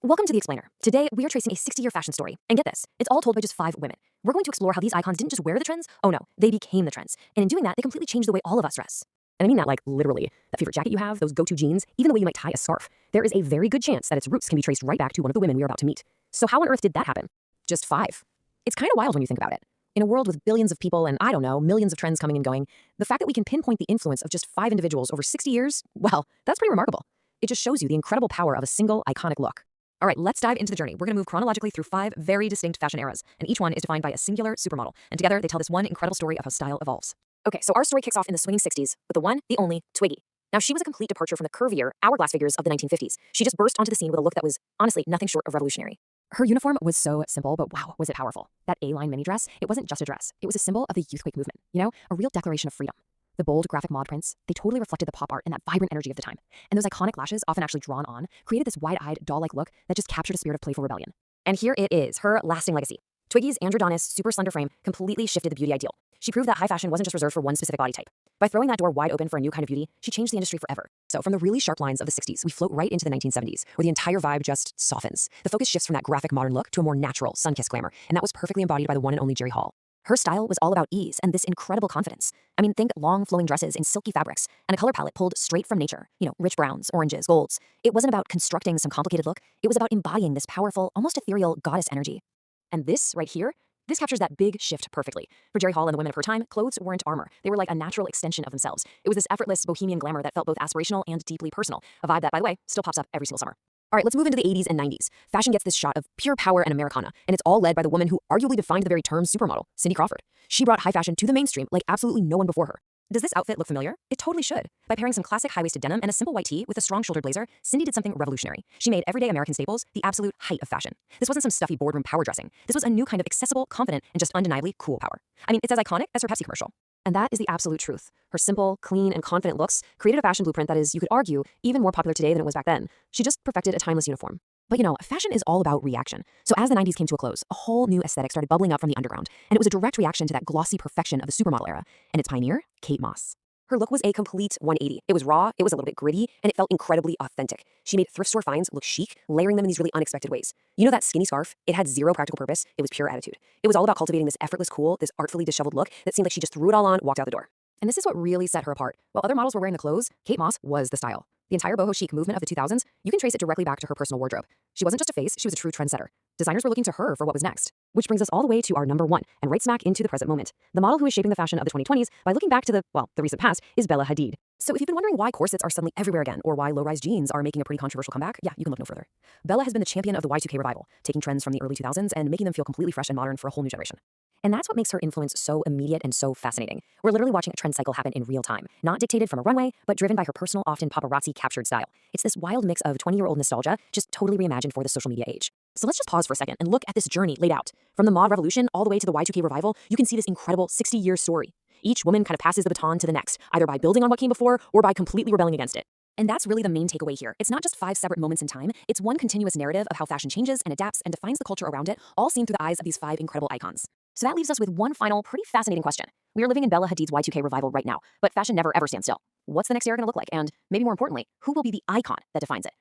Welcome to The Explainer. Today, we are tracing a 60-year fashion story. And get this, it's all told by just 5 women. We're going to explore how these icons didn't just wear the trends, oh no, they became the trends. And in doing that, they completely changed the way all of us dress. And I mean that like literally. That favorite jacket you have, those go-to jeans, even the way you might tie a scarf. There is a very good chance that its roots can be traced right back to one of the women we are about to meet. So how on earth did that happen? Just 5. It's kind of wild when you think about it. In a world with billions of people and, I don't know, millions of trends coming and going, the fact that we can pinpoint the influence of just 5 individuals over 60 years, well, that's pretty remarkable. It just shows you the incredible power of a single iconic look. All right, let's dive into the journey. We're going to move chronologically through 5 very distinct fashion eras, and each one is defined by a singular supermodel. And together, they tell this one incredible story of how style evolves. Okay, so our story kicks off in the swinging 60s with the one, the only, Twiggy. Now, she was a complete departure from the curvier, hourglass figures of the 1950s. She just burst onto the scene with a look that was, honestly, nothing short of revolutionary. Her uniform was so simple, but wow, was it powerful. That A-line mini dress, it wasn't just a dress. It was a symbol of the youthquake movement, a real declaration of freedom. The bold graphic mod prints, they totally reflected the pop art and that vibrant energy of the time. And those iconic lashes, often actually drawn on, created this wide-eyed, doll-like look that just captured a spirit of playful rebellion. And here it is, her lasting legacy. Twiggy's androgynous, super slender frame completely shifted the beauty ideal. She proved that high fashion wasn't just reserved for one specific body type. By throwing that door wide open for a new kind of beauty, she changed the industry forever. So from the really sharp lines of the 60s, we float right into the 1970s, where the entire vibe just softens. The focus shifts from that graphic modern look to a more natural, sun-kissed glamour, and that was perfectly embodied by the one and only Jerry Hall. Her style was all about ease and this incredible confidence. I mean, think long flowing dresses in silky fabrics and a color palette pulled straight from nature. Rich browns, oranges, golds. It wasn't about constructing some complicated look. It was about embodying this powerful, almost ethereal goddess energy. And this right here, this captures that big shift perfectly. For Jerry Hall and the women of her time, clothes weren't armor. They were like a natural extension of themselves. It was this effortless bohemian glamour that felt both aspirational and deeply personal. A vibe that, by the way, still pops up every single summer. All right, let's move into the 80s and 90s. Fashion gets this shot of pure power and Americana, and it's all led by the woman who arguably defined the very term supermodel, Cindy Crawford. She brought high fashion to the mainstream like absolutely no one before her. Does this outfit look familiar? It totally should. By pairing some classic high-waisted denim and a simple white tee with a strong shouldered blazer, Cindy did something revolutionary. She made everyday American staples the absolute height of fashion. This wasn't some stuffy boardroom power dressing. This was a new kind of accessible, confident, and just undeniably cool power. I mean, it's as iconic as her Pepsi commercial. And that is the absolute truth. Her simple, clean, and confident looks created a fashion blueprint that is, you could argue, even more popular today than it was back then. She just perfected a timeless uniform. But fashion is all about reaction. So as the 90s came to a close, a whole new aesthetic started bubbling up from the underground, and it was a direct reaction to that glossy perfection of the supermodel era, and its pioneer, Kate Moss. Her look was a complete 180. It was raw, it was a little bit gritty, and it felt incredibly authentic. She made thrift store finds look chic, layering them in these really unexpected ways. That skinny scarf? It had zero practical purpose. It was pure attitude. It was all about cultivating this effortless cool, this artfully disheveled look that seemed like she just threw it all on, walked out the door. And this is what really set her apart. While other models were wearing the clothes, Kate Moss was the style. The entire boho chic movement of the 2000s, you can trace it directly back to her personal wardrobe. She wasn't just a face, she was a true trendsetter. Designers were looking to her for what was next. Which brings us all the way to our number 1, and right smack into the present moment. The model who is shaping the fashion of the 2020s by looking back to the recent past is Bella Hadid. So if you've been wondering why corsets are suddenly everywhere again, or why low-rise jeans are making a pretty controversial comeback, yeah, you can look no further. Bella has been the champion of the Y2K revival, taking trends from the early 2000s and making them feel completely fresh and modern for a whole new generation. And that's what makes her influence so immediate and so fascinating. We're literally watching a trend cycle happen in real time, not dictated from a runway, but driven by her personal, often paparazzi-captured style. It's this wild mix of 20-year-old nostalgia, just totally reimagined for the social media age. So let's just pause for a second and look at this journey laid out. From the mod revolution all the way to the Y2K revival, you can see this incredible 60-year story. Each woman kind of passes the baton to the next, either by building on what came before or by completely rebelling against it. And that's really the main takeaway here. It's not just 5 separate moments in time, it's one continuous narrative of how fashion changes and adapts and defines the culture around it, all seen through the eyes of these 5 incredible icons. So that leaves us with one final, pretty fascinating question. We are living in Bella Hadid's Y2K revival right now, but fashion never ever stands still. What's the next era going to look like? And maybe more importantly, who will be the icon that defines it?